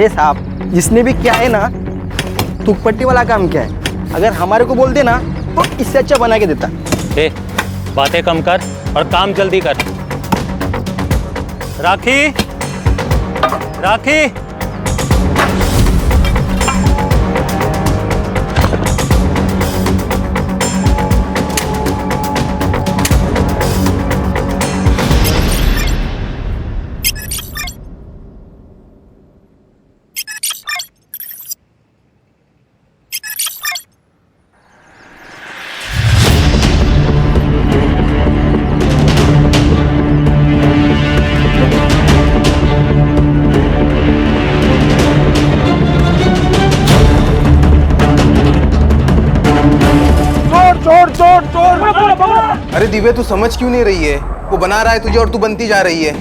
अरे साहब, जिसने भी क्या है ना, तुकपट्टी वाला काम क्या है, अगर हमारे को बोल देना तो इससे अच्छा बना के देता। ए, बातें कम कर और काम जल्दी कर। राखी, राखी, अरे दिव्या, तू समझ क्यों नहीं रही है? वो बना रहा है तुझे और तू बनती जा रही है।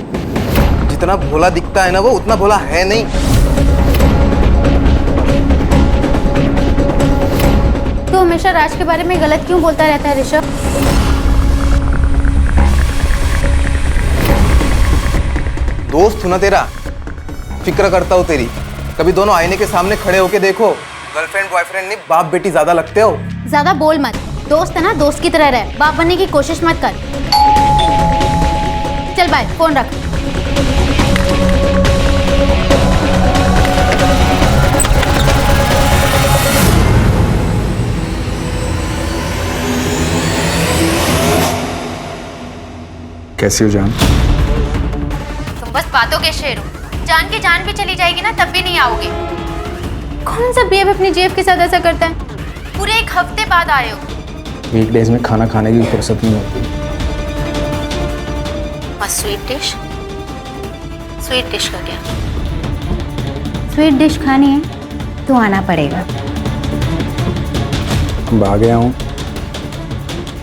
जितना भोला दिखता है ना, वो उतना भोला है नहीं। तू हमेशा राज के बारे में गलत क्यों बोलता रहता है ऋषभ? दोस्त हूं ना तेरा, फिक्र करता हूँ तेरी। कभी दोनों आईने के सामने खड़े होके देखो। गर्लफ्रेंड बॉयफ्रेंड नहीं, बाप बेटी ज्यादा लगते हो। ज्यादा बोल मत। दोस्त है ना, दोस्त की तरह रह, बाप बनने की कोशिश मत कर। चल बाय, फोन रख। कैसी हो जान? तुम बस बातों के शेर हो। जान की जान भी चली जाएगी ना, तब भी नहीं आओगे। कौन सा बेब अपनी जेब के साथ ऐसा करता है? पूरे एक हफ्ते बाद आए हो। वीकडेज में खाना खाने की फुर्सत नहीं होती। बस स्वीट डिश। स्वीट डिश का क्या? स्वीट डिश खानी है तो आना पड़ेगा। अब आ गया हूँ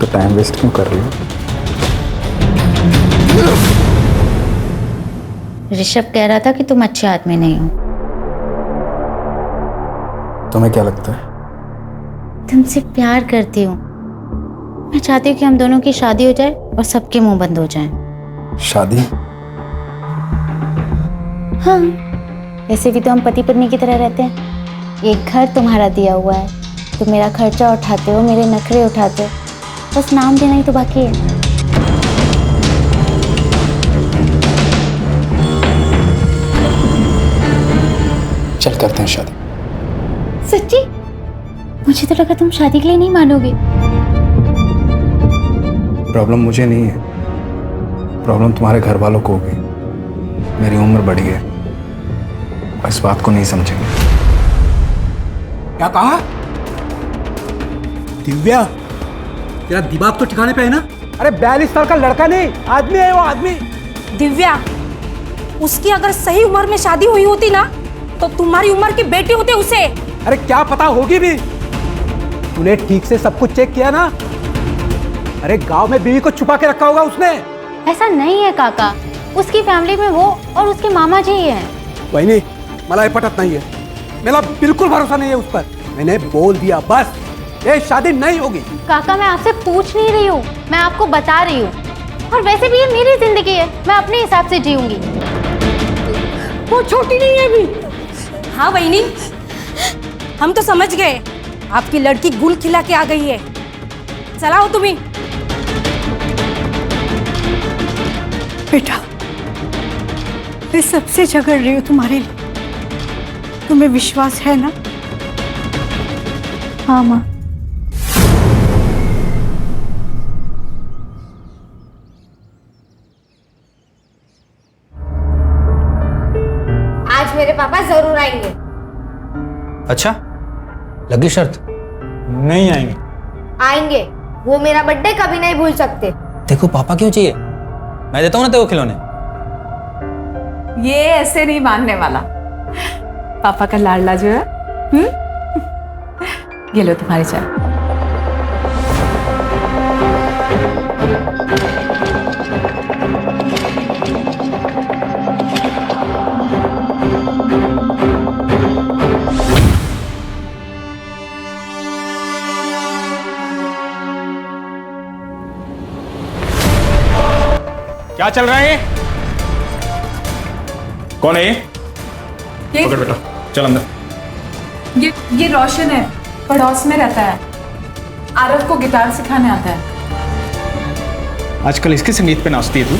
तो टाइम वेस्ट क्यों कर रही हो? ऋषभ कह रहा था कि तुम अच्छे आदमी नहीं हो। तुम्हें क्या लगता है? तुमसे प्यार करती हूँ। मैं चाहती हूँ कि हम दोनों की शादी हो जाए और सबके मुंह बंद हो जाएं। शादी? हाँ, ऐसे भी तो हम पति पत्नी की तरह रहते हैं। एक घर तुम्हारा दिया हुआ है, तुम मेरा खर्चा उठाते हो, मेरे नखरे उठाते हो, बस नाम देना ही तो बाकी है। चल करते हैं शादी। सच्ची? मुझे तो लगा तुम शादी के लिए नहीं मानोगे। प्रॉब्लम मुझे नहीं है, प्रॉब्लम तुम्हारे घर वालों को होगी। मेरी उम्र बढ़ी है, इस बात को नहीं समझेंगे। क्या कहा? दिव्या, तेरा दिमाग तो ठिकाने पे है ना? अरे 42 साल का लड़का नहीं, आदमी है वो, आदमी। दिव्या, उसकी अगर सही उम्र में शादी हुई होती ना, तो तुम्हारी उम्र की बेटी होते उसे। अरे क्या पता होगी भी। तूने ठीक से सब कुछ चेक किया ना? अरे गांव में बीवी को छुपा के रखा होगा उसने। ऐसा नहीं है काका, उसकी फैमिली में वो और उसके मामा जी ही हैं। वही नहीं, मला ये पटत नहीं है। मेरा बिल्कुल भरोसा नहीं है उस पर। मैंने बोल दिया बस, ये शादी नहीं होगी। काका, मैं आपसे पूछ नहीं रही हूँ, मैं आपको बता रही हूँ। और वैसे भी ये मेरी जिंदगी है, मैं अपने हिसाब से जीऊंगी। वो छोटी नहीं है अभी। हाँ वहीनी, हम तो समझ गए आपकी लड़की गुल खिला के आ गई है। चलाओ तुम्ही। बेटा, मैं सबसे झगड़ रही हूँ तुम्हारे लिए, तुम्हें विश्वास है ना? हाँ माँ। आज मेरे पापा जरूर आएंगे। अच्छा, लगी शर्त? नहीं आएंगे। आएंगे, वो मेरा बर्थडे कभी नहीं भूल सकते। देखो पापा क्यों चाहिए, मैं देता हूँ ना तेरे को खिलौने। ये ऐसे नहीं मानने वाला। पापा का लाडला जो है। ये लो तुम्हारी चाय। क्या चल रहा है? कौन है ये? पकड़ बेटा, चल अंदर। ये रोशन है, पड़ोस में रहता है। आरव को गिटार सिखाने आता है। आजकल इसके संगीत पे नाचती है तू?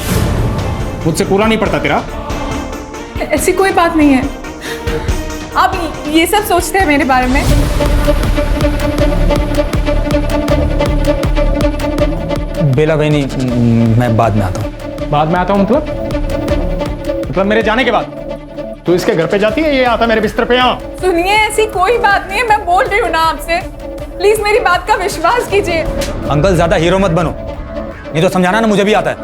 मुझसे पूरा नहीं पड़ता तेरा? ऐसी कोई बात नहीं है। आप ये सब सोचते हैं मेरे बारे में? बेला बहनी, मैं बाद में आता हूँ। बाद में आता हूँ मतलब मेरे जाने के बाद? तू इसके घर पे जाती है, ये आता मेरे बिस्तर पे यहाँ? सुनिए, ऐसी कोई बात नहीं है, मैं बोल रही हूँ ना आपसे। प्लीज मेरी बात का विश्वास कीजिए। अंकल ज्यादा हीरो मत बनो, नहीं तो समझाना ना मुझे भी आता है।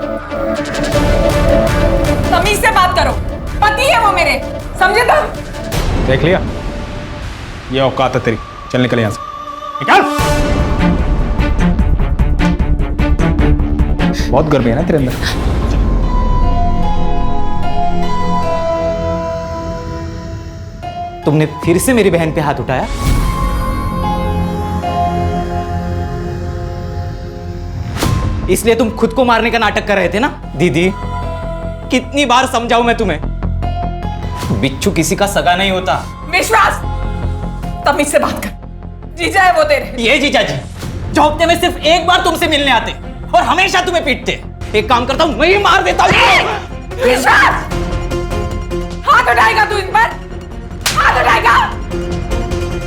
तमीज से बात करो, पति है वो मेरे, समझे तुम? देख लिया, ये औकात है तेरी। चल निकल यहाँ से, निकल। बहुत गर्मी है ना तेरे अंदर। तुमने फिर से मेरी बहन पे हाथ उठाया? इसलिए तुम खुद को मारने का नाटक कर रहे थे ना? दीदी, कितनी बार समझाऊं मैं तुम्हें? बिच्छू किसी का सगा नहीं होता। विश्वास, तमीज से बात कर। जीजा है वो तेरे। ये जीजा जी जो हफ्ते में सिर्फ एक बार तुमसे मिलने आते और हमेशा तुम्हें पीटते। एक काम करता हूं, मैं ही मार देता हूं। विश्वास, हाथ उठाएगा तू इन पर? हाथ उठाएगा?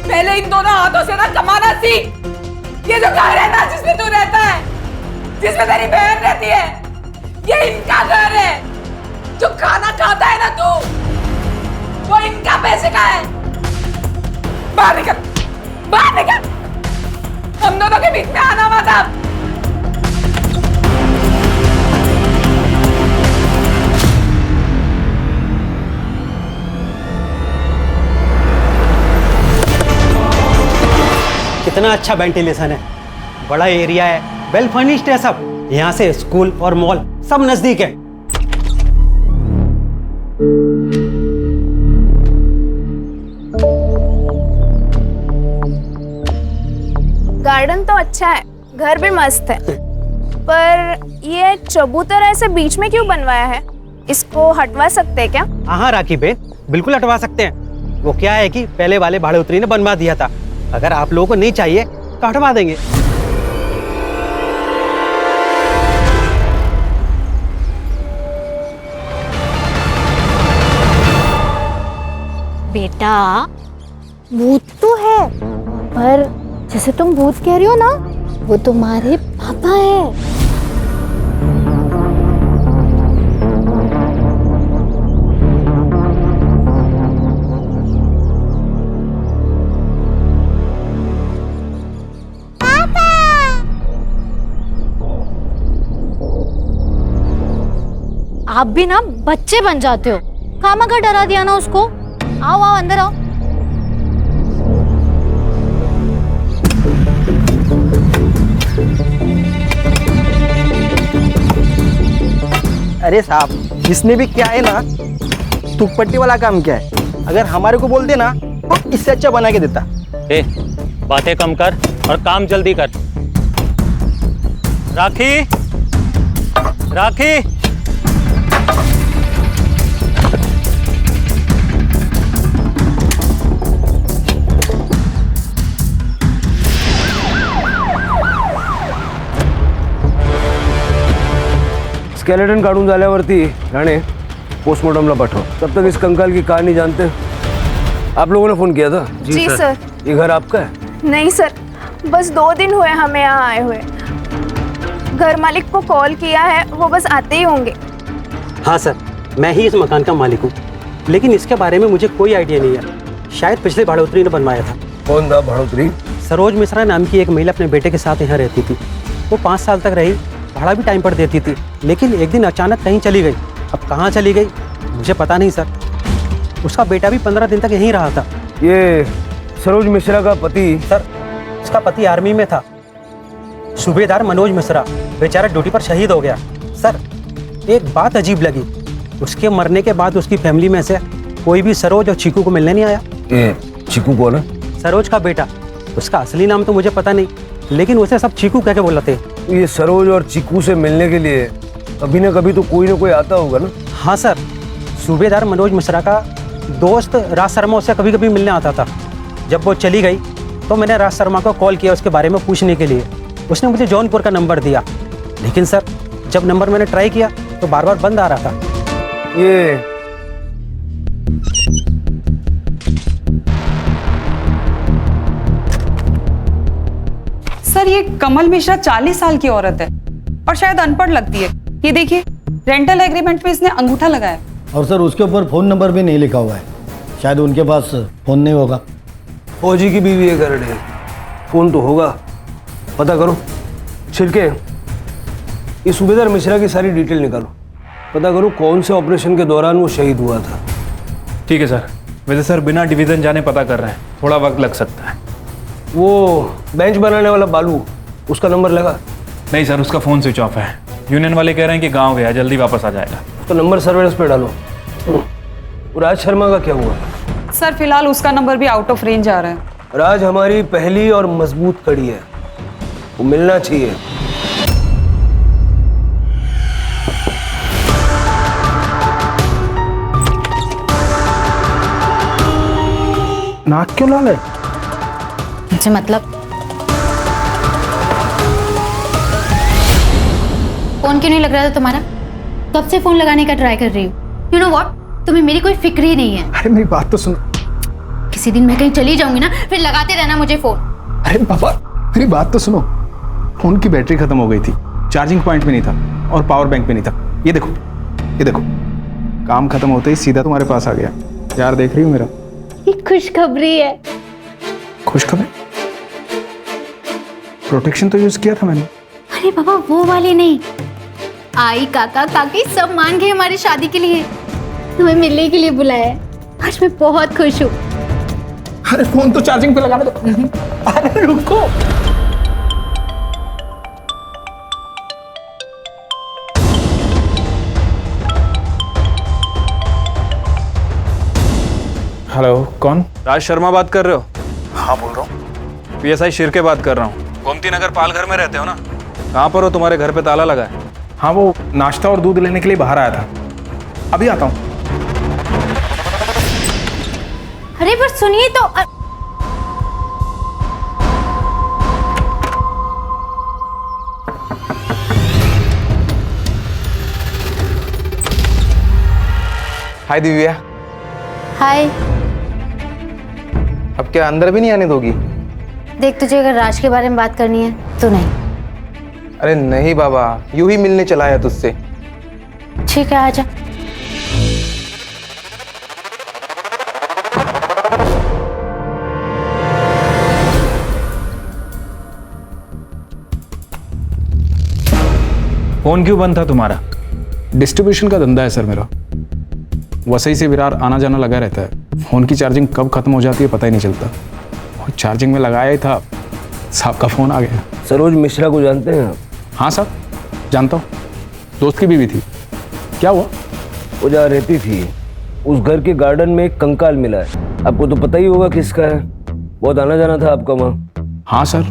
पहले इन दोनों हाथों से ना कमाना सीख। ये जो घर है ना जिसमें तू रहता है, जिसमें तेरी बहन रहती है, ये इनका घर है। जो खाना खाता है ना तू, वो इनका पैसे का है। बाहर निकल, बाहर निकल। हम दोनों के बीच में आना मत अब। कितना अच्छा वेंटिलेशन है, बड़ा एरिया है, वेल फर्निश्ड है सब। यहाँ से स्कूल और मॉल सब नजदीक है। गार्डन तो अच्छा है, घर भी मस्त है, पर ये चबूतरा ऐसे बीच में क्यों बनवाया है? इसको हटवा सकते हैं क्या? हाँ राखी बेन, बिल्कुल हटवा सकते हैं। वो क्या है कि पहले वाले भाड़े उतरी ने बनवा दिया था। अगर आप लोगों को नहीं चाहिए तो हटवा देंगे। बेटा, भूत तो है, पर जैसे तुम भूत कह रही हो ना, वो तुम्हारे पापा है। आप भी ना बच्चे बन जाते हो। खामखा डरा दिया ना उसको। आओ आओ अंदर आओ। अरे साहब, इसने भी क्या है ना, तुकपट्टी वाला काम किया है। अगर हमारे को बोल देना तो इससे अच्छा बना के देता। ए, बातें कम कर और काम जल्दी कर। राखी, राखी, स्केलेटन काढून झाल्यावरती राणे पोस्टमार्टमला पाठव। तब तक इस कंकाल की कहानी जानते हैं। आप लोगों ने फोन किया था? जी सर। ये घर आपका है? नहीं सर, बस 2 दिन हुए हमें यहाँ आए हुए। घर मालिक को कॉल किया है, वो बस आते ही होंगे। हाँ सर, मैं ही इस मकान का मालिक हूँ, लेकिन इसके बारे में मुझे कोई आइडिया नहीं है। शायद पिछले भाड़ोतरी ने बनवाया था। कौन था भाड़ोतरी? सरोज मिश्रा नाम की एक महिला अपने बेटे के साथ यहाँ रहती थी। वो 5 साल तक रही, भाड़ा भी टाइम पर देती थी, लेकिन एक दिन अचानक कहीं चली गई। अब कहाँ चली गई मुझे पता नहीं सर। उसका बेटा भी 15 दिन तक यहीं रहा था। ये सरोज मिश्रा का पति? सर, उसका पति आर्मी में था, सूबेदार मनोज मिश्रा। बेचारा ड्यूटी पर शहीद हो गया। सर, एक बात अजीब लगी, उसके मरने के बाद उसकी फैमिली में से कोई भी सरोज और चीकू को मिलने नहीं आया। ये चीकू कौन है? सरोज का बेटा। उसका असली नाम तो मुझे पता नहीं, लेकिन उसे सब चीकू कह के बुलाते हैं। ये सरोज और चीकू से मिलने के लिए कभी ना कभी तो कोई ना कोई आता होगा ना? हाँ सर, सूबेदार मनोज मिश्रा का दोस्त राज शर्मा उससे कभी कभी मिलने आता था। जब वो चली गई तो मैंने राज शर्मा को कॉल किया उसके बारे में पूछने के लिए। उसने मुझे जौनपुर का नंबर दिया, लेकिन सर जब नंबर मैंने ट्राई किया तो बार बार बंद आ रहा था। ये सर, ये कमल मिश्रा 40 साल की औरत है और शायद अनपढ़ लगती है। ये देखिए, रेंटल एग्रीमेंट में इसने अंगूठा लगाया। और सर उसके ऊपर फ़ोन नंबर भी नहीं लिखा हुआ है, शायद उनके पास फ़ोन नहीं होगा। फौजी की बीवी है करड़े, फ़ोन तो होगा, पता करो। छिड़के इस सूबेदार मिश्रा की सारी डिटेल निकालो, पता करो कौन से ऑपरेशन के दौरान वो शहीद हुआ था। ठीक है सर। वैसे सर बिना डिवीज़न जाने पता कर रहे हैं, थोड़ा वक्त लग सकता है। वो बेंच बनाने वाला बालू, उसका नंबर लगा? नहीं सर, उसका फ़ोन स्विच ऑफ है। यूनियन वाले कह रहे हैं कि गांव गया, जल्दी वापस आ जाएगा। उसका नंबर सर्वेलेंस पे डालो। राज शर्मा का क्या हुआ? सर फिलहाल उसका नंबर भी आउट ऑफ रेंज आ रहा है। राज हमारी पहली और मजबूत कड़ी है, वो मिलना चाहिए। नाक क्यों लाल है? मुझे मतलब फोन क्यों नहीं लग रहा था तुम्हारा? कब से फोन लगाने का ट्राई कर रही हूँ। यू नो व्हाट, तुम्हें मेरी कोई फिक्र ही नहीं है। अरे मेरी बात तो सुनो। किसी दिन मैं कहीं चली जाऊंगी ना, फिर लगाते रहना मुझे फोन। अरे पापा मेरी बात तो सुनो। फोन की बैटरी खत्म हो गई थी, चार्जिंग पॉइंट भी नहीं था और पावर बैंक भी नहीं था। ये देखो, ये देखो, काम खत्म होते ही सीधा तुम्हारे पास आ गया। यार देख रही हो मेरा? ये खुशखबरी है। खुशखबरी? प्रोटेक्शन तो यूज किया था मैंने। अरे बाबा वो वाली नहीं, आई काका काकी सब मान गए हमारी शादी के लिए, तुम्हें मिलने के लिए बुलाया है। आज मैं बहुत खुश हूँ। अरे फोन तो चार्जिंग पे लगाने दो। अरे रुको। हेलो, कौन? राज शर्मा बात कर रहे हो? हाँ बोल रहा हूँ। PSI शिरके बात कर रहा हूँ। गोमती नगर पालघर में रहते हो ना? कहाँ पर हो? तुम्हारे घर पे ताला लगा है। हाँ, वो नाश्ता और दूध लेने के लिए बाहर आया था, अभी आता हूँ। अरे पर सुनिए तो। हाय दिव्या। हाय। अब क्या अंदर भी नहीं आने दोगी? देख, तुझे अगर राज के बारे में बात करनी है तो नहीं। अरे नहीं बाबा, यूं ही मिलने चला है तुझसे। ठीक है, आजा। फोन क्यों बंद था तुम्हारा? डिस्ट्रीब्यूशन का धंधा है सर मेरा, वसई से विरार आना जाना लगा रहता है। फोन की चार्जिंग कब खत्म हो जाती है पता ही नहीं चलता। और चार्जिंग में लगाया ही था, साहब का फोन आ गया। सरोज मिश्रा को जानते हैं आप? हाँ साहब, जानता हूँ, दोस्त की बीवी थी। क्या हुआ? वो जहाँ रहती थी उस घर के गार्डन में एक कंकाल मिला है, आपको तो पता ही होगा किसका है। बहुत आना जाना था आपका वहाँ। हाँ सर,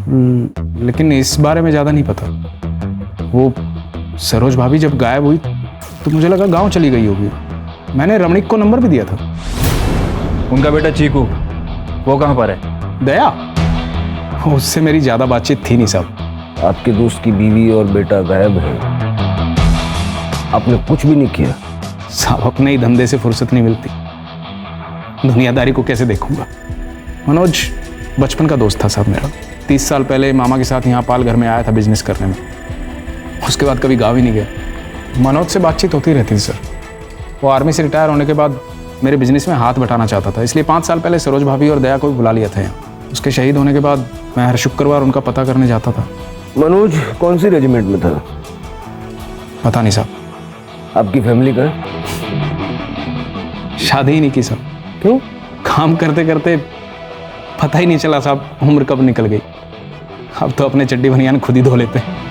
लेकिन इस बारे में ज़्यादा नहीं पता। वो सरोज भाभी जब गायब हुई तो मुझे लगा गांव चली गई होगी। मैंने रमणीक को नंबर भी दिया था। उनका बेटा चीकू, वो कहाँ पर है? दया? उससे मेरी ज़्यादा बातचीत थी नहीं साहब। आपके दोस्त की बीवी और बेटा गायब है, आपने कुछ भी नहीं किया? साहब अपने ही धंधे से फुर्सत नहीं मिलती, दुनियादारी को कैसे देखूंगा। मनोज बचपन का दोस्त था साहब मेरा। 30 साल पहले मामा के साथ यहाँ पालघर में आया था बिजनेस करने में। उसके बाद कभी गाँव ही नहीं गया। मनोज से बातचीत होती रहती थी सर। वो आर्मी से रिटायर होने के बाद मेरे बिजनेस में हाथ बटाना चाहता था, इसलिए 5 साल पहले सरोज भाभी और दया को भी बुला लिया था यहाँ। उसके शहीद होने के बाद मैं हर शुक्रवार उनका पता करने जाता था। मनोज कौन सी रेजिमेंट में था? पता नहीं साहब। आपकी फैमिली का? शादी ही नहीं की साहब। क्यों? काम करते करते पता ही नहीं चला साहब, उम्र कब निकल गई। अब तो अपने चड्डी बनियान खुद ही धो लेते हैं।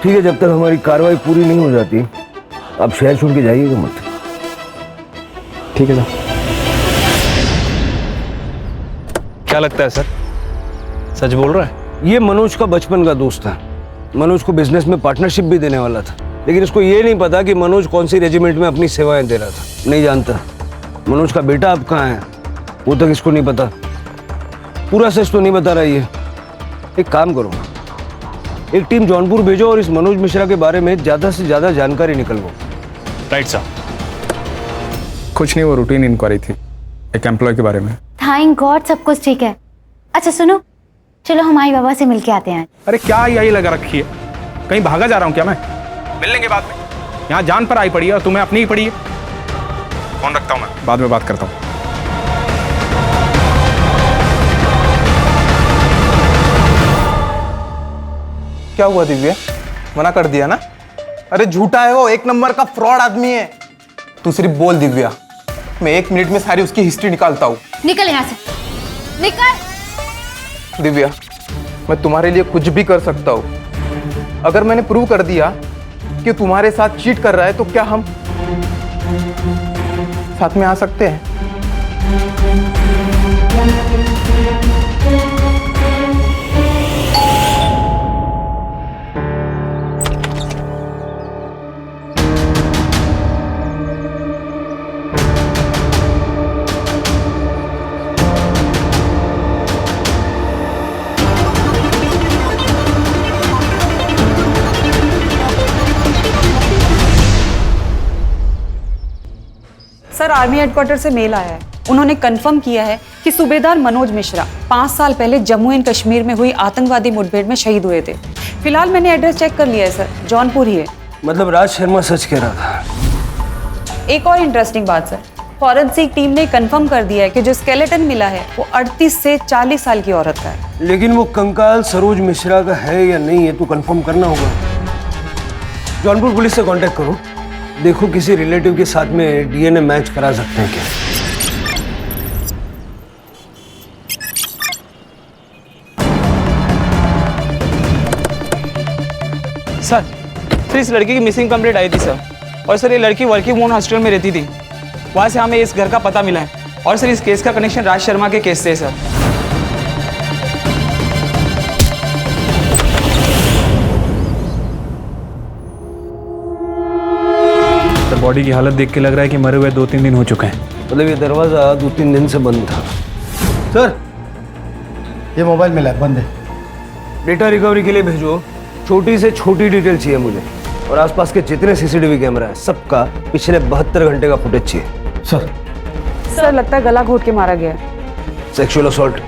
ठीक है, जब तक हमारी कार्रवाई पूरी नहीं हो जाती आप शहर छोड़ के जाइएगा मत। ठीक है साहब। क्या लगता है सर, सच बोल रहा है? ये मनोज का बचपन का दोस्त था, मनोज को बिजनेस में पार्टनरशिप भी देने वाला था। लेकिन इसको ये नहीं पता कि मनोज कौन सी रेजिमेंट में अपनी सेवाएं दे रहा था। नहीं जानता। मनोज का बेटा अब कहाँ है वो तक इसको नहीं पता। पूरा सच तो नहीं बता रहा ये। एक काम करो, एक टीम जौनपुर भेजो और इस मनोज मिश्रा के बारे में ज्यादा से ज्यादा जानकारी निकलवाओ। राइट साहब। कुछ नहीं, वो रूटीन इंक्वायरी थी एक एम्प्लॉय के बारे में। थैंक गॉड सब कुछ ठीक है। अच्छा सुनो, चलो हम आई बाबा से मिलके आते हैं। अरे क्या यही लगा रखी है, कहीं भागा जा रहा हूँ क्या मैं? मिल लेंगे बाद में। यहाँ जान पर आई पड़ी है और तुम्हें अपनी ही पड़ी है। फोन रखता हूँ मैं, बाद में बात करता हूँ। क्या हुआ दिव्या? मना कर दिया ना? अरे झूठा है वो, एक नंबर का फ्रॉड आदमी है। तू सिर्फ बोल दिव्या, मैं 1 मिनट में सारी उसकी हिस्ट्री निकालता हूँ। निकल यहाँ से, निकल। दिव्या, मैं तुम्हारे लिए कुछ भी कर सकता हूँ। अगर मैंने प्रूव कर दिया कि तुम्हारे साथ चीट कर रहा है तो क्या हम साथ में आ सकते हैं? सर, आर्मी हेडक्वार्टर से मेल आया है। उन्होंने कंफर्म किया है कि सूबेदार मनोज मिश्रा 5 साल पहले जम्मू एंड कश्मीर में हुई आतंकवादी मुठभेड़ में शहीद हुए थे। फिलहाल मैंने एड्रेस चेक कर लिया है सर, जौनपुर ही है। मतलब राज शर्मा सच कह रहा था। एक और इंटरेस्टिंग बात सर, फॉरेंसिक टीम ने कंफर्म कर दिया है कि जो स्केलेटन मिला है वो 38 से 40 साल की औरत का है। लेकिन वो कंकाल सरोज मिश्रा का है या नहीं है तो कंफर्म करना होगा। जौनपुर पुलिस से कांटेक्ट करो, देखो किसी रिलेटिव के साथ में डीएनए मैच करा सकते हैं क्या। सर इस लड़की की मिसिंग कंप्लेंट आई थी सर, और सर ये लड़की वर्किंग वुमेन हॉस्टल में रहती थी। वहाँ से हमें इस घर का पता मिला है, और सर इस केस का कनेक्शन राज शर्मा के केस से है सर। बॉडी की हालत देख के लग रहा है कि मरे हुए 2-3 दिन हो चुके हैं। मतलब ये दरवाजा 2-3 दिन से बंद था। सर ये मोबाइल मिला है, बंद है। डेटा रिकवरी के लिए भेजो, छोटी से छोटी डिटेल चाहिए मुझे, और आसपास के जितने सीसीटीवी कैमरा है सबका पिछले 72 घंटे का फुटेज चाहिए। सर लगता है गला घोट के मारा गया है। सेक्सुअल असॉल्ट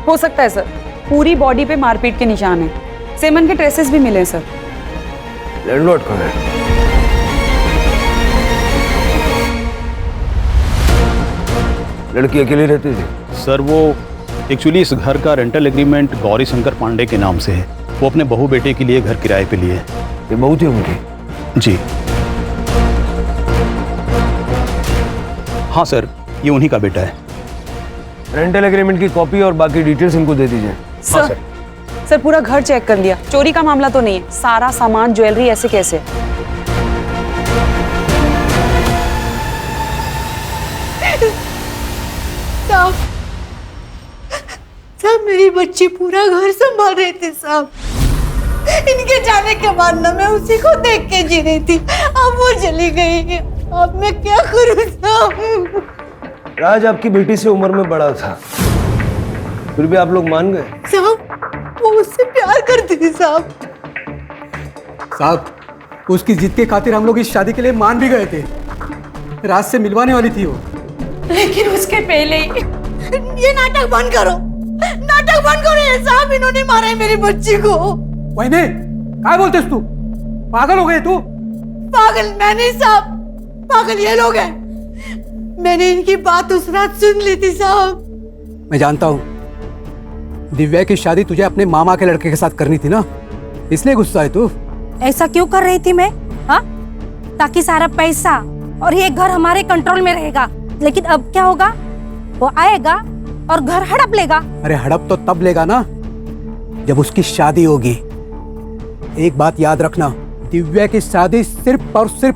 हो सकता है सर, पूरी बॉडी पे मारपीट के निशान है। सेमन के ट्रेसेस भी मिले हैं सर। लैंडलॉर्ड कहाँ है? लड़की अकेली रहती थी? सर वो एक्चुअली इस घर का रेंटल एग्रीमेंट गौरी शंकर पांडे के नाम से है। वो अपने बहू बेटे के लिए घर किराए पे लिए। ये बहू थी उनकी? जी हाँ सर, ये उन्हीं का बेटा है। रेंटल एग्रीमेंट की कॉपी और बाकी डिटेल्स इनको दे दीजिए। सर पूरा घर चेक कर लिया, चोरी का मामला तो नहीं है। सारा सामान ज्वेलरी ऐसे कैसे? साहब मेरी बच्ची पूरा घर संभाल रहे थे साहब। इनके जाने के बाद ना मैं उसी को देख के जी रही थी, अब वो चली गई। अब मैं क्या करूं साहब? राज आपकी बेटी से उम्र में बड़ा था, फिर भी आप लोग मान गए? साहब वो उससे प्यार करती थी साहब। साहब उसकी जिद के खातिर हम लोग इस शादी के लिए मान भी गए थे। राज से मिलवाने वाली थी वो, लेकिन उसके पहले ही ये नाटक बंद करो, नाटक बंद करो। ये साहब इन्होंने मारा है मेरी बच्ची को। वहीने क्या बोलते तू? पागल हो गए तू? पागल मैं नहीं साहब, पागल ये लोग हैं। मैंने इनकी बात उस रात सुन ली थी साहब। मैं जानता हूँ दिव्या की शादी तुझे अपने मामा के लड़के के साथ करनी थी ना, इसलिए गुस्सा है तू। ऐसा क्यों कर रही थी मैं? हाँ, ताकि सारा पैसा और ये घर हमारे कंट्रोल में रहेगा। लेकिन अब क्या होगा? वो आएगा और घर हड़प लेगा। अरे हड़प तो तब लेगा ना जब उसकी शादी होगी। एक बात याद रखना, दिव्या की शादी सिर्फ और सिर्फ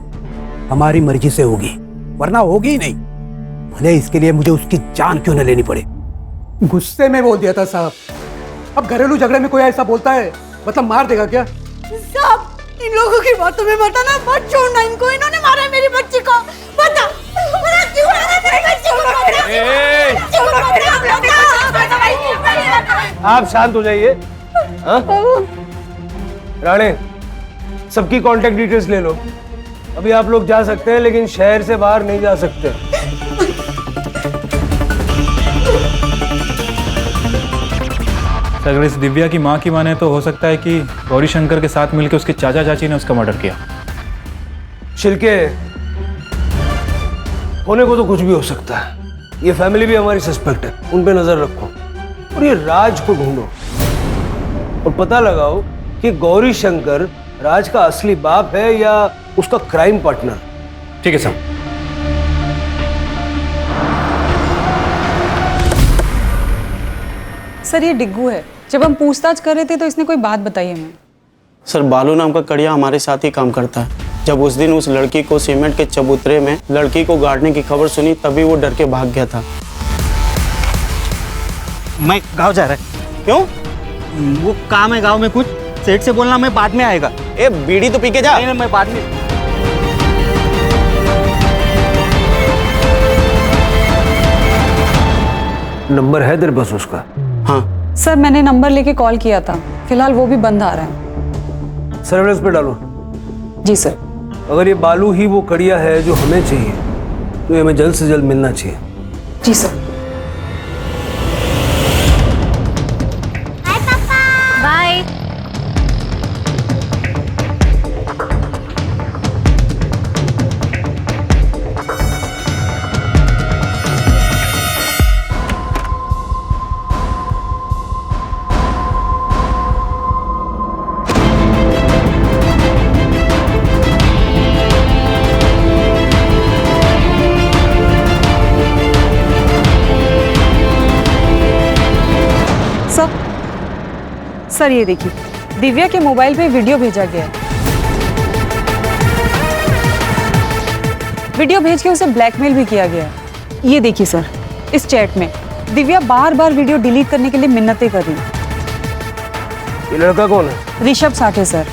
हमारी मर्जी से होगी, वरना होगी ही नहीं, भले इसके लिए मुझे उसकी जान क्यों न लेनी पड़े। गुस्से में बोल दिया था साहब। अब घरेलू झगड़े में कोई ऐसा बोलता है मतलब मार देगा क्या? साहब इन लोगों की बातों में बताना मत छोड़ना इनको। इन्होंने मारा है मेरी बच्ची को। बता क्यों मारा मेरी बच्ची को? आप शांत हो जाइए। हाँ? राणे, सबकी कांटेक्ट डिटेल्स ले लो। अभी आप लोग जा सकते हैं लेकिन शहर से बाहर नहीं जा सकते। अगर इस दिव्या की माँ की माने तो हो सकता है कि गौरी शंकर के साथ मिलकर उसके चाचा चाची ने उसका मर्डर किया। छिलके होने को तो कुछ भी हो सकता है। ये फैमिली भी हमारी सस्पेक्ट है, उन पे नजर रखो और ये राज को ढूंढो और पता लगाओ कि गौरी शंकर राज का असली बाप है या उसका क्राइम पार्टनर। ठीक है सर। सर ये डिग्गू है। जब हम पूछताछ कर रहे थे तो इसने कोई बात बताई हमें। सर बालू नाम का कड़िया हमारे साथ ही काम करता है। जब उस दिन उस लड़की को सीमेंट के चबूतरे में लड़की को गाड़ने की खबर सुनी तभी वो डर के भाग गया था। मैं गाँव जा रहा है। क्यों? वो काम है गाँव में कुछ, सेठ से बोलना मैं बाद में आएगा। ए बीड़ी तो पी के जा। नहीं मैं बाद में। नंबर है तेरे पास उसका? हाँ सर मैंने नंबर लेके कॉल किया था, फिलहाल वो भी बंद आ रहा है। सर्वेलेंस पे डालो। जी सर। अगर ये बालू ही वो कड़िया है जो हमें चाहिए तो ये हमें जल्द से जल्द मिलना चाहिए। जी सर। बाय। सर ये देखिए, दिव्या के मोबाइल पे वीडियो भेजा गया है। वीडियो भेज के उसे ब्लैकमेल भी किया गया है। ये देखिए सर, इस चैट में दिव्या बार बार वीडियो डिलीट करने के लिए मिन्नतें कर रही है। ये लड़का कौन है? ऋषभ साठे सर।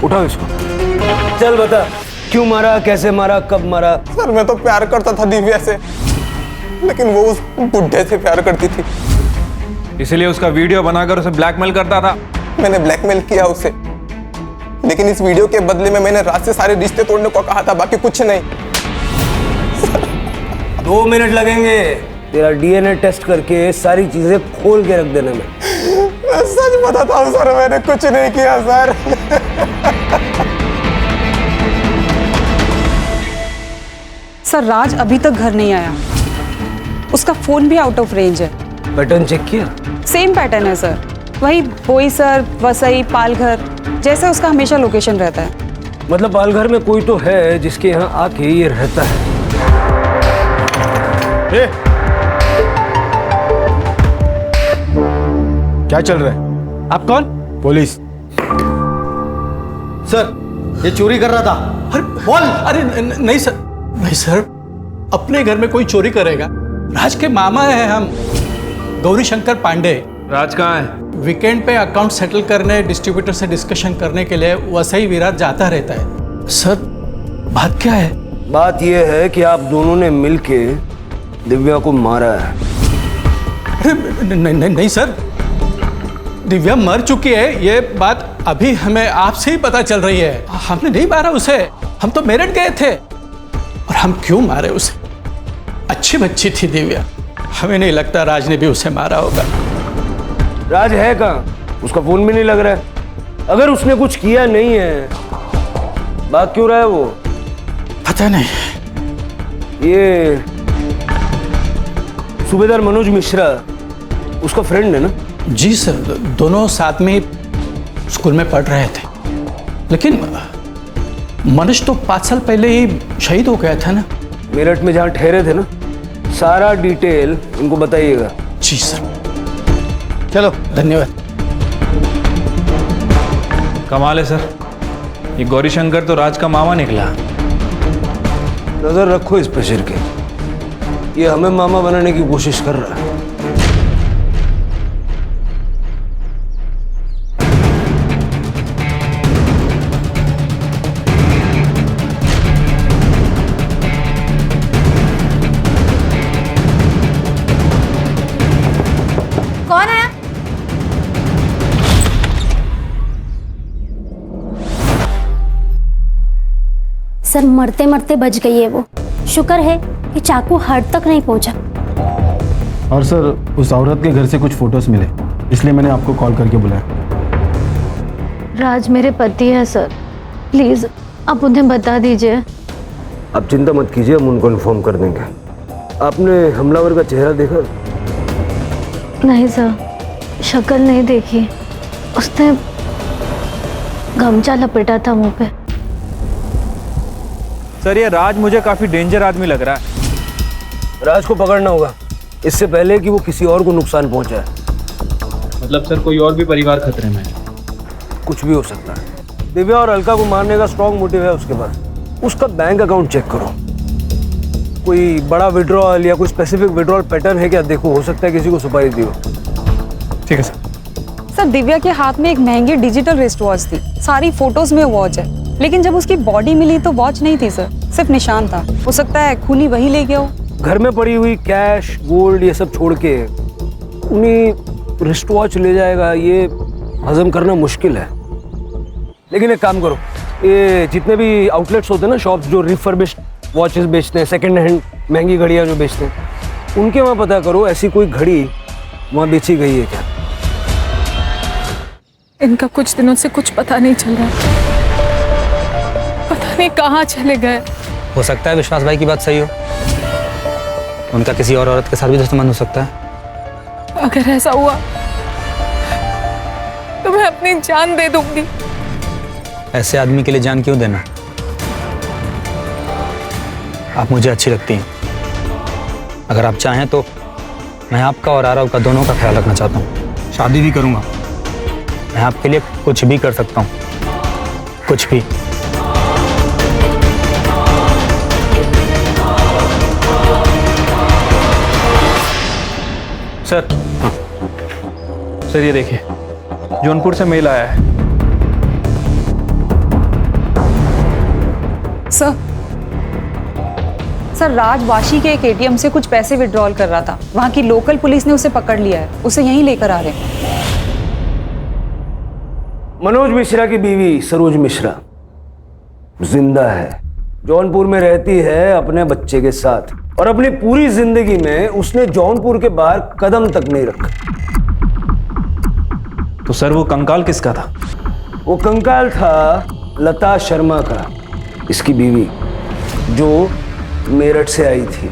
उठाओ इसको। चल बता, क्यों मारा, कैसे मारा, कब मारा? सर मैं तो प्यार करता था दिव्या से, लेकिन वो उस बुढ़े से प्यार करती थी, इसलिए उसका वीडियो बनाकर उसे ब्लैकमेल करता था। मैंने ब्लैकमेल किया उसे, लेकिन इस वीडियो के बदले में मैंने राज से सारे रिश्ते तोड़ने को कहा था, बाकी कुछ नहीं। 2 मिनट लगेंगे तेरा डीएनए टेस्ट करके सारी चीजें खोल के रख देने में। सच बताता हूँ सर, मैंने कुछ नहीं किया सर। सर राज अभी तक घर नहीं आया, उसका फोन भी आउट ऑफ रेंज है। पैटर्न चेक किया? सेम पैटर्न है सर, वही बोईसर, वसई, पालघर जैसे उसका हमेशा लोकेशन रहता है। मतलब पालघर में कोई तो है जिसके यहाँ आके ये रहता है। क्या चल रहा है? आप कौन? पुलिस। सर ये चोरी कर रहा था। अरे बोल। अरे नहीं सर, नहीं सर, अपने घर में कोई चोरी करेगा? राज के मामा हैं हम, गौरी शंकर पांडे। राज कहाँ है? वीकेंड पे अकाउंट सेटल करने, डिस्ट्रीब्यूटर से डिस्कशन करने के लिए वसई विराट जाता रहता है। सर बात क्या है? बात यह है कि आप दोनों ने मिलके दिव्या को मारा है। नहीं सर, दिव्या मर चुकी है, ये बात अभी हमें आपसे ही पता चल रही है। हमने नहीं मारा उसे, हम तो मेरठ गए थे। और हम क्यों मारे उसे? अच्छी बच्ची थी दिव्या, हमें नहीं लगता राज ने भी उसे मारा होगा। राज है कहाँ? उसका फोन भी नहीं लग रहा है। अगर उसने कुछ किया नहीं है, बात क्यों रहा है वो? पता नहीं। ये सूबेदार मनोज मिश्रा उसका फ्रेंड है ना? जी सर, दोनों साथ में स्कूल में पढ़ रहे थे, लेकिन मनोज तो 5 साल पहले ही शहीद हो गया था ना। मेरठ में जहाँ ठहरे थे ना, सारा डिटेल इनको बताइएगा। जी सर। चलो धन्यवाद। कमाल है सर, ये गौरी शंकर तो राज का मामा निकला। नजर रखो इस पे शिरके, ये हमें मामा बनाने की कोशिश कर रहा है। सर मरते मरते बच गई है वो। शुक्र है कि चाकू हार्ट तक नहीं पहुंचा। और सर उस औरत के घर से कुछ फोटोज मिले, इसलिए मैंने आपको कॉल करके बुलाया। राज मेरे पति है सर, प्लीज आप उन्हें बता दीजिए। आप चिंता मत कीजिए, हम उनको इन्फॉर्म कर देंगे। आपने हमलावर का चेहरा देखा? नहीं सर, शक्ल नहीं देखी। उसने गमछा लपेटा था मुंह पे। सर ये राज मुझे काफी डेंजर आदमी लग रहा है। राज को पकड़ना होगा इससे पहले कि वो किसी और को नुकसान पहुंचाए। मतलब सर कोई और भी परिवार खतरे में है? कुछ भी हो सकता है। दिव्या और अलका को मारने का स्ट्रॉन्ग मोटिव है उसके पास। उसका बैंक अकाउंट चेक करो, कोई बड़ा विड्रॉल या कोई स्पेसिफिक विड्रॉल पैटर्न है क्या देखो, हो सकता है किसी को सुपारी दी हो। ठीक है सर। सर दिव्या के हाथ में एक महंगी डिजिटल रिस्ट वॉच थी, सारी फोटोज में वॉच है, लेकिन जब उसकी बॉडी मिली तो वॉच नहीं थी सर, सिर्फ निशान था। हो सकता है खूनी वही ले गया हो। घर में पड़ी हुई कैश गोल्ड ये सब छोड़ के उन्हीं रिस्ट वॉच ले जाएगा, ये हजम करना मुश्किल है। लेकिन एक काम करो, ये जितने भी आउटलेट्स होते हैं ना, शॉप्स जो रिफर्बिश्ड वॉचेस बेचते हैं, सेकंड हैंड महंगी घड़ियाँ जो बेचते हैं, उनके वहाँ पता करो ऐसी कोई घड़ी वहाँ बेची गई है क्या। इनका कुछ दिनों से कुछ पता नहीं चल रहा, पता नहीं कहाँ चले गए। हो सकता है विश्वास भाई की बात सही हो, उनका किसी और औरत के साथ भी दुश्मन हो सकता है। अगर ऐसा हुआ तो मैं अपनी जान दे दूंगी। ऐसे आदमी के लिए जान क्यों देना? आप मुझे अच्छी लगती हैं, अगर आप चाहें तो मैं आपका और आरव का दोनों का ख्याल रखना चाहता हूँ। शादी भी करूँगा, मैं आपके लिए कुछ भी कर सकता हूँ, कुछ भी। सर सर ये देखिए, जौनपुर से मेल आया है। सर राज वाशी के एक एटीएम से कुछ पैसे विड्रॉल कर रहा था, वहां की लोकल पुलिस ने उसे पकड़ लिया है, उसे यहीं लेकर आ रहे हैं। मनोज मिश्रा की बीवी सरोज मिश्रा जिंदा है, जौनपुर में रहती है अपने बच्चे के साथ, और अपनी पूरी जिंदगी में उसने जौनपुर के बाहर कदम तक नहीं रखा। तो सर वो कंकाल किसका था? वो कंकाल था लता शर्मा का, इसकी बीवी, जो मेरठ से आई थी।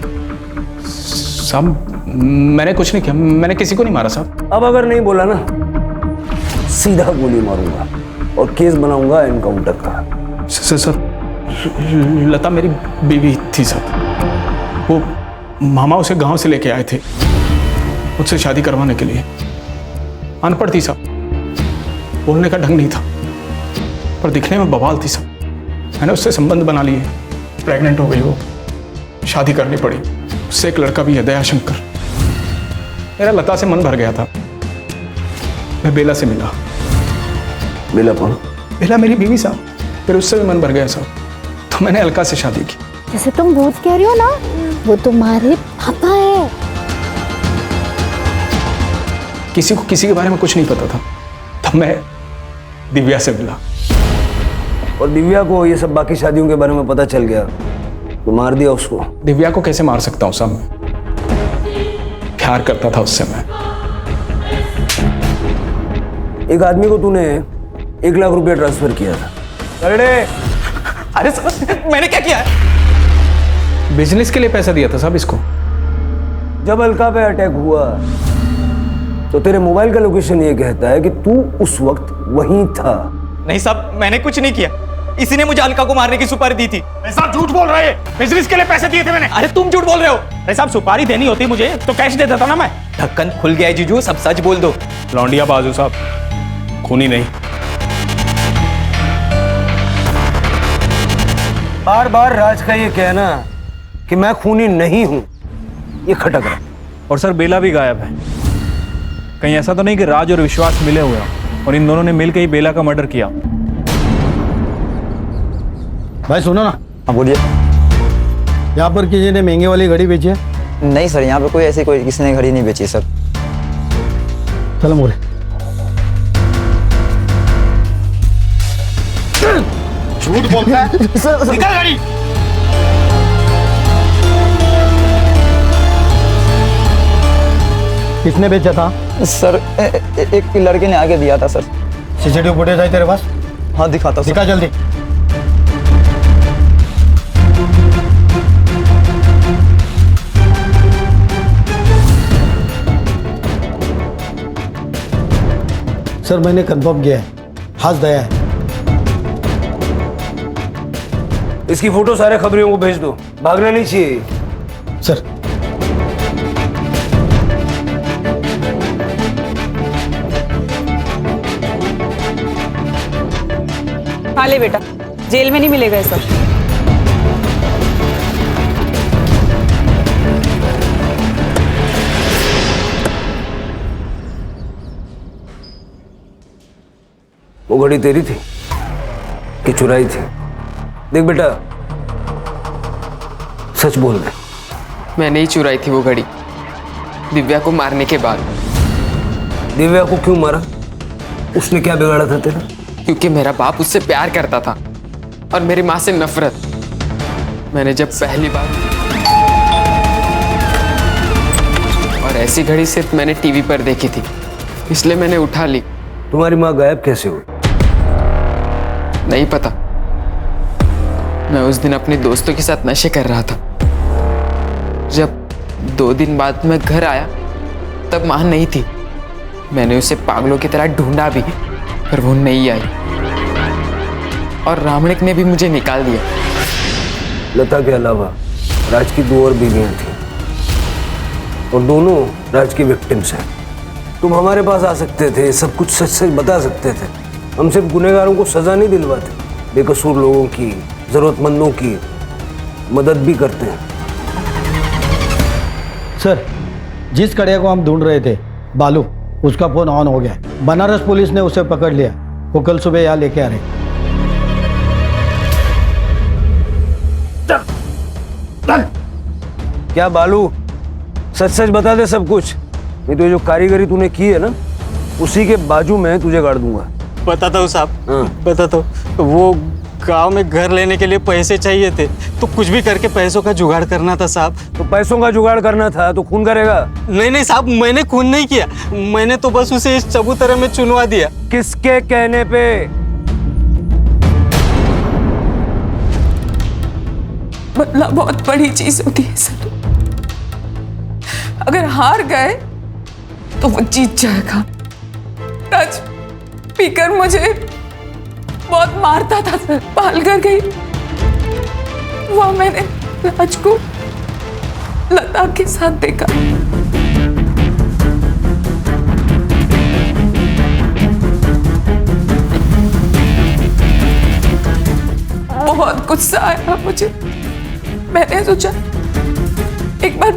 साहब मैंने कुछ नहीं किया, मैंने किसी को नहीं मारा साहब। अब अगर नहीं बोला ना, सीधा गोली मारूंगा और केस बनाऊंगा एनकाउंटर का। सर लता मेरी बीवी थी साहब, वो मामा उसे गांव से लेके आए थे मुझसे शादी करवाने के लिए। अनपढ़ थी साहब, बोलने का ढंग नहीं था, पर दिखने में बवाल थी साहब। मैंने उससे संबंध बना लिए, प्रेग्नेंट हो गई वो, शादी करनी पड़ी। उससे एक लड़का भी है, दया शंकर। मेरा लता से मन भर गया था, मैं बेला से मिला। बेला कौन? बेला मेरी बीवी साहब, फिर उससे भी मन भर गया साहब, तो मैंने अलका से शादी की। जैसे तुम भूत कह रही हो ना, वो तुम्हारे पापा है। किसी को किसी के बारे में कुछ नहीं पता था, तब मैं दिव्या से मिला। और दिव्या को ये सब बाकी शादियों के बारे में पता चल गया तो मार दिया उसको। दिव्या को कैसे मार सकता हूँ साहब, मैं प्यार करता था उससे मैं। एक आदमी को तूने 1 लाख रुपया ट्रांसफर किया था। अरे मैंने क्या किया? बिजनेस के लिए पैसा दिया था साहब इसको। जब अलका पे अटैक हुआ तो तेरे मोबाइल का लोकेशन ये कहता है कि तू उस वक्त वहीं था। नहीं साहब, मैंने कुछ नहीं किया, इसी ने मुझे अलका को मारने की सुपारी दी थी। साहब झूठ बोल रहे हैं, बिजनेस के लिए पैसे दिए थे मैंने। अरे तुम झूठ बोल रहे हो। अरे साहब सुपारी देनी होती मुझे तो कैश दे देता ना मैं। ढक्कन खुल गया है जीजू, सब सच बोल दो। लौंडिया बाजू साहब, खूनी नहीं। बार बार राज का ये कहना कि मैं खूनी नहीं हूं, ये खटक रहा। और सर बेला भी गायब है, कहीं ऐसा तो नहीं कि राज और विश्वास मिले हुए हैं और इन दोनों ने मिलकर ही बेला का मर्डर किया? भाई सुनो ना। हाँ बोलिए। यहाँ पर किसी ने महंगे वाली घड़ी बेची है? नहीं सर, यहाँ पे कोई किसी ने घड़ी नहीं बेची सर। चलो मोरे। झूठ बोलता है। निकल गाड़ी। किसने बेचा था? सर एक लड़के ने आगे दिया था सर। सीसीटीवी फुटेज है तेरे पास? हाँ दिखाता दिखा जल्दी। सर मैंने कंफर्म किया है, हाथ दया है। इसकी फोटो सारे खबरियों को भेज दो, भागना नहीं चाहिए। सर हाँ ले बेटा, जेल में नहीं मिलेगा ये सब। वो घड़ी तेरी थी कि चुराई थी? देख बेटा, सच बोल दे। मैंने ही चुराई थी वो घड़ी, दिव्या को मारने के बाद। दिव्या को क्यों मारा? उसने क्या बिगाड़ा था तेरा? क्योंकि मेरा बाप उससे प्यार करता था और मेरी माँ से नफरत। मैंने जब पहली बार और ऐसी घड़ी सिर्फ मैंने टीवी पर देखी थी, इसलिए मैंने उठा ली। तुम्हारी माँ गायब कैसे हुई? नहीं पता। मैं उस दिन अपने दोस्तों के साथ नशे कर रहा था। जब 2 दिन बाद मैं घर आया तब माँ नहीं थी। मैंने उसे पागलों की तरह ढूंढा भी, पर वो नहीं आई और रामणिक ने भी मुझे निकाल दिया। लता के अलावा राज की 2 और बीवियां थी और दोनों राज की विक्टिम्स हैं। तुम हमारे पास आ सकते थे, सब कुछ सच सच बता सकते थे। हम सिर्फ गुनहगारों को सजा नहीं दिलवाते, बेकसूर लोगों की, जरूरतमंदों की मदद भी करते हैं। सर जिस कड़िया को हम ढूंढ रहे थे, बालू, उसका फोन ऑन हो गया। बनारस पुलिस ने उसे पकड़ लिया। वो कल सुबह यहाँ लेके आ रहे। क्या बालू, सच सच बता दे सब कुछ, नहीं तो जो कारीगरी तूने की है ना, उसी के बाजू में तुझे गाड़ दूंगा। बताता हूँ साहब, बताता हूँ। वो गांव में घर लेने के लिए पैसे चाहिए थे, तो कुछ भी करके पैसों का जुगाड़ करना था साहब। तो पैसों का जुगाड़ करना था तो खून करेगा? नहीं साहब, मैंने खून नहीं किया। मैंने तो बस उसे इस चबूतरे में चुनवा दिया। किसके कहने पे? बदला बहुत बड़ी चीज होती है सर। अगर हार गए तो वो जीत जाएगा। राज पीकर मुझे बहुत मारता था सर, पाल कर गई। वो मैंने राज को लता के साथ देखा। बहुत गुस्सा आया मुझे। मैंने सोचा एक बार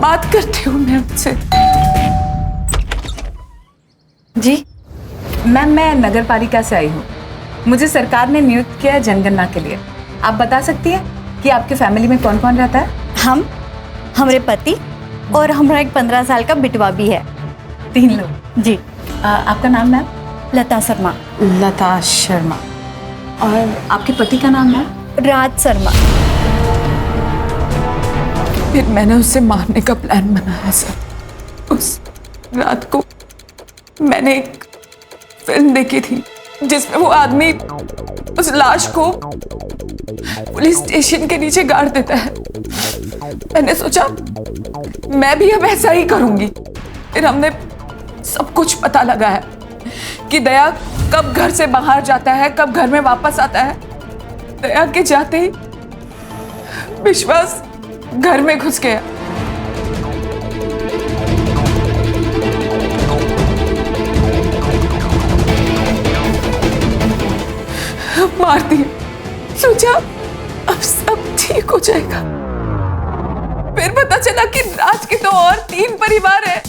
बात करती हूँ मैं उनसे। जी मैम, मैं नगर पालिका से आई हूँ। मुझे सरकार ने नियुक्त किया है जनगणना के लिए। आप बता सकती हैं कि आपके फैमिली में कौन कौन रहता है? हम, हमारे पति और हमारा एक 15 साल का बिटवा भी है। 3 लोग। जी। आपका नाम मैम? लता शर्मा। लता शर्मा। और आपके पति का नाम मैम? राज शर्मा। फिर मैंने उसे मारने का प्लान बनाया सर। उस रात को मैंने एक फिल्म देखी थी जिसमें वो आदमी उस लाश को पुलिस स्टेशन के नीचे गाड़ देता है। मैंने सोचा मैं भी अब ऐसा ही करूंगी। फिर हमने सब कुछ पता लगाया कि दया कब घर से बाहर जाता है, कब घर में वापस आता है। दया के जाते ही विश्वास घर में घुस गया। मार दिया। सोचा अब सब ठीक हो जाएगा। फिर पता चला कि राज के तो और 3 परिवार है।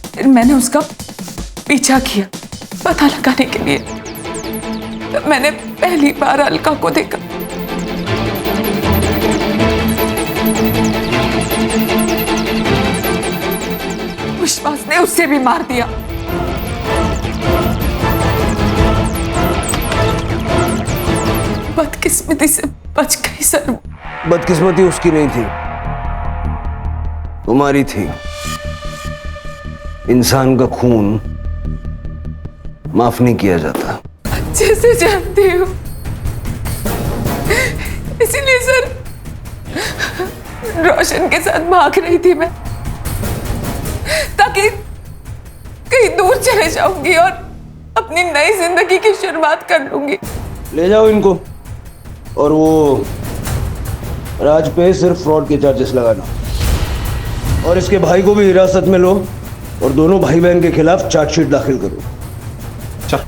फिर मैंने उसका पीछा किया पता लगाने के लिए। तब मैंने पहली बार अलका को देखा। विश्वास ने उसे भी मार दिया। बदकिस्मती से बच गई सर। बदकिस्मती उसकी नहीं थी, तुम्हारी थी। इंसान का खून माफ नहीं किया जाता। अच्छे से जानती हूँ, इसीलिए सर रोशन के साथ भाग रही थी मैं, ताकि कहीं दूर चले जाऊंगी और अपनी नई जिंदगी की शुरुआत कर लूंगी। ले जाओ इनको, और वो राज पे सिर्फ फ्रॉड के चार्जेस लगाना, और इसके भाई को भी हिरासत में लो और दोनों भाई बहन के खिलाफ चार्जशीट दाखिल करो। चल।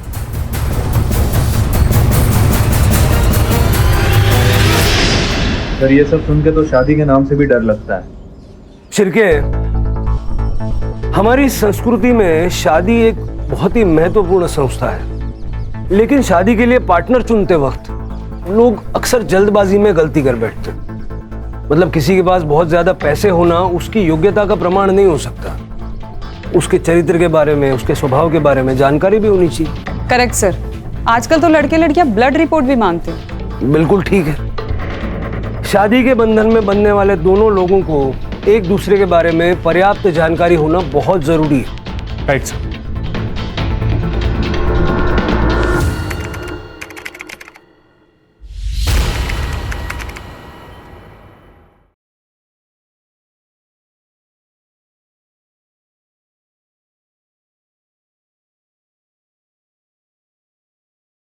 सर ये सब सुन के तो शादी के नाम से भी डर लगता है। शिरके, हमारी संस्कृति में शादी एक बहुत ही महत्वपूर्ण संस्था है, लेकिन शादी के लिए पार्टनर चुनते वक्त लोग अक्सर जल्दबाजी में गलती कर बैठते हैं। मतलब किसी के पास बहुत ज्यादा पैसे होना उसकी योग्यता का प्रमाण नहीं हो सकता। उसके चरित्र के बारे में, उसके स्वभाव के बारे में जानकारी भी होनी चाहिए। Correct sir. आजकल तो लड़के लड़कियां ब्लड रिपोर्ट भी मांगते हैं। बिल्कुल ठीक है। शादी के बंधन में बंधने वाले दोनों लोगों को एक दूसरे के बारे में पर्याप्त जानकारी होना बहुत जरूरी है। Right sir.